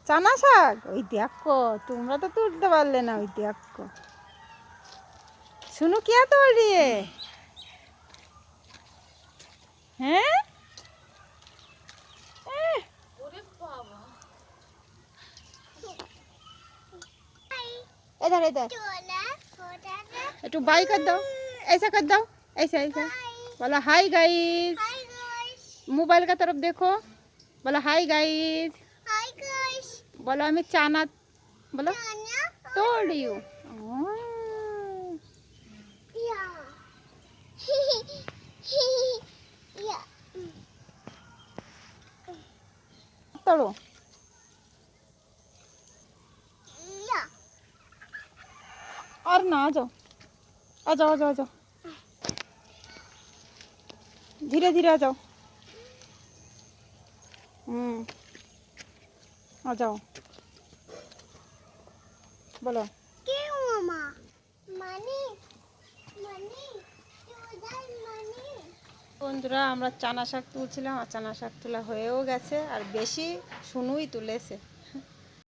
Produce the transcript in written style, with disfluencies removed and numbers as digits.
চানা শাক, ওই দেখো তোমরা তো তুলতে পারলে না। ওই দেখো सुनो क्या तोड़ रही है? हैं? इधर इधर तो बाय कर दो, ऐसा कर दो, ऐसा ऐसा बोलो हाय गाइस। मोबाइल का तरफ देखो, बोलो हाय गाइस। बोलो हमें चाना, बोलो तोड़ रही हूँ। तोड़ो और ना, आ जाओ आ जाओ आ जाओ आ जाओ, धीरे धीरे आ जाओ। आ जाओ। बोलो क्यों मामा? मनी मनी বন্ধুরা আমরা চানা শাক তুলছিলাম, আর চানা শাক তোলা হয়েও গেছে, আর বেশি শুনুই তুলেছে।